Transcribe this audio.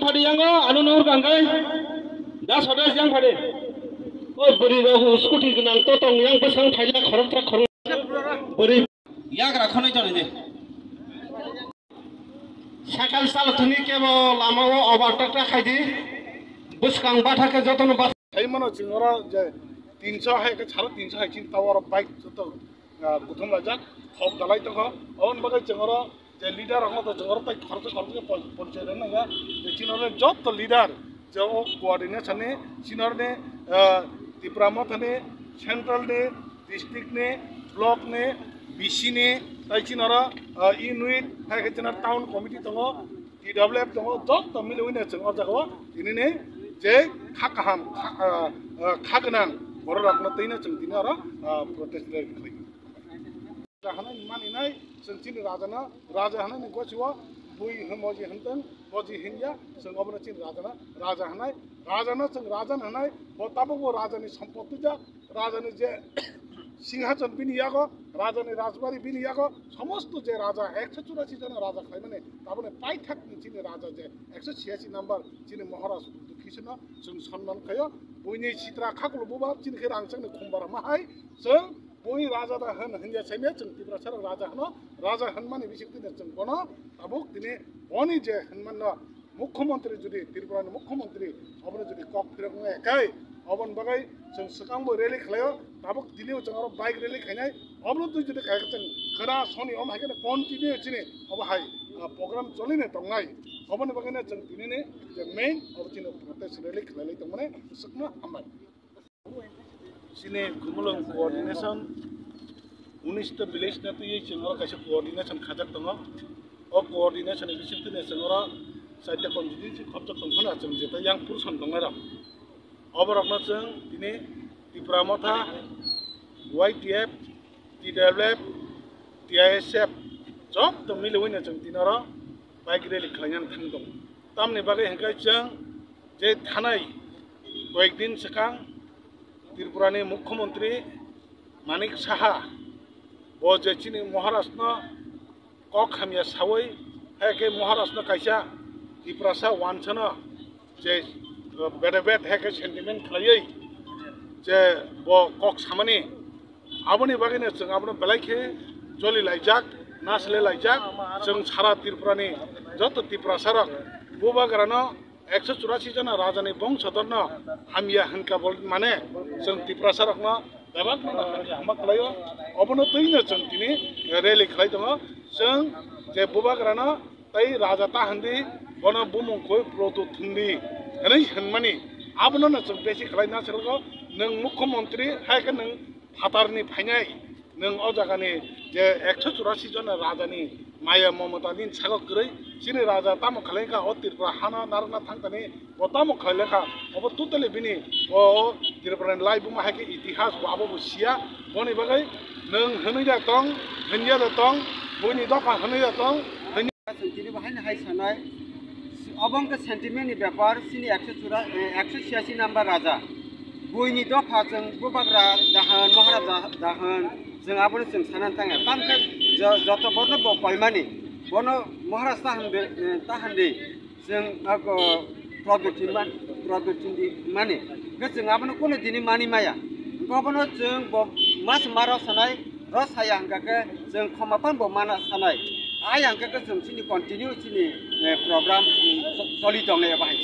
फादे यांगो आलु नूर गांगाय दा सदा yang फादे ओ बोरि राहु स्कुटि गोनां तो तंग yang बेसां फाइला खरमथा खरम बोरि याग्रा खनै जाने दे साइकेल चालथनि केबल लामाव अभारटेक खायदि बुसखां बाथाके जतन बा थाइमनो चिंगरा जे 300 है के 350 है चिं टावर बाइक जतो गुथम लाजाक थप दालाय तखो अन बगे चिंगरा जे लीडर रंग तो चिंगरा तै खर्च के पंचायत नगा जे चिनरे जत लीडर जो कोऑर्डिनेशन ने चिनरने त्रिपुरामथ ने सेंट्रल ने डिस्ट्रिक्ट ने ब्लॉक ने बीसी ने तै चिनरा यूनिट है के चिनर टाउन कमिटी तंगो टीडब्ल्यूएफ तंगो जत मिलुइने चिंगर जागो इनिने जे खाकाहाम खागनां बर' रावनो तैनो जों दिनो आरो प्रोटेस्ट रैली खालायो जाहानाय मानिनाय जों चिन राजाना राजा हानाय गसिवा बुइ हमजि हनतन बजि हिन्या जों अबनो चिन राजाना राजा हानाय राजाना जों राजान हानाय बताबो राजानि सम्पत्ति जा राजानि जे सिंहासन बिनियागो राजानि राजबारी बिनियागो समस्त जे राजा 184 जन राजा खाय माने ताबने पाइथाक चिनि राजा जे 186 नम्बर चिनि महाराज दुखिसना जों सन्मान खायो बयनि चित्रा खाखल बुबा चिनखे रांचंनि खमबार माहाय जों बय राजा दा होन हिन्या छैने जों तिब्रा सर राजा हनो राजा हनमानि बिसिकतिने जों बनो ताबुक दिने बनि जे हनमान मुख्यमंत्री जुदि त्रिपुरानि मुख्यमंत्री अबनो जुदि कक फिरगो एकाय अबन बगाय जों सकांबो रैली खालायो ताबुक दिने जों आरो बाइक रैली खायनाय अबनो तुइ जुदि खायक जों खरा सनि अम हायके कन्टिन्यू चिने अब हाय प्रोग्राम चलिने दंनाय अबन बगायने जों दिने जे मेन अब चिनो प्रोटेस्ट रैली खालाय दंमाने सकनो हामबाय चिने गुमलंग कोऑर्डिनेशन 19 विलेज ने तुइ जों कासे कोऑर्डिनेशन खाजाक दङ अ कोऑर्डिनेशन बिसिकतिने जों साइडे कन्स्टिट्युन्सि खर्च खंफना जों जेता yang पुरसन दङ र अबरकनो जों दिनै त्रिपुरामथा YTF TWF TISF जब तो मिलुइने जों दिनर बाइक रैली खालायनानै थांदों तामनि बागै हेंखाय जों जे थानाय कयेक दिन सिगां त्रिपुरानि मुख्यमंत्री मानिक साहा बजेचिनि महाराष्ट्र कक हामिया सावै हेके महाराष्ट्र कायसा त्रिपुरासा वानसना जे बेट हेके सेंटिमेंट खालायै जे ब कक सामानि आबनि बागैनो जों आबनो बेलायखे जलि लायजाक नासले लायजाक जों सारा त्रिपुरानि जत त्रिपुरा सारक बुबाग्रानो 184 जना राजानि बंशधरनो हामिया हनका बल माने जों त्रिपुरा सारकनो बेबाक हामा खालायो अबनो तैनो जों दिनै रैली खालाय दङ जों जे बुबाग्रानो तै राजा ताहन्दी बन बुमुखौ प्रदु थुंदी हनै हनमानि आबनो जों बेसि खालायना सरगो नों मुख्यमंत्री हायके नों फातारनि फायनाय नों अ जागानि जे 184 जन राजानि माया ममतानि सागक गरै सिनि राजा ताम खालायका अ त्रिपुरा हाना नारना थांतानि बताम खालायका अब टोटली बिनि अ त्रिपुरानि लाइबु माहाके इतिहास बाबो बुसिया बनि बागै नों हनैदा दं हन्या दं बयनि दफा हनैदा दं संतिनि बाहायनो हाय सानाय अबंग सेंटिमेंटनि व्यापार सिनि 186 नम्बर राजा बयनि दफा जों बुबाग्रा दाहोन महाराजा दाहोन जों आबनो जों सानानै थाङो तामके जत बरनो बपायमानि बनो महाराज ताहन्दी जों आगो प्रदुति माने जों आबनो कोनो दिनै मानि माया गबनो जों मास माराव सानाय रसाया हंगाके जों खमापान ब माना सानाय आय हंगाके जों सिनि कन्टिन्यू सिनि प्रोग्राम चलि दंनाया बाहाय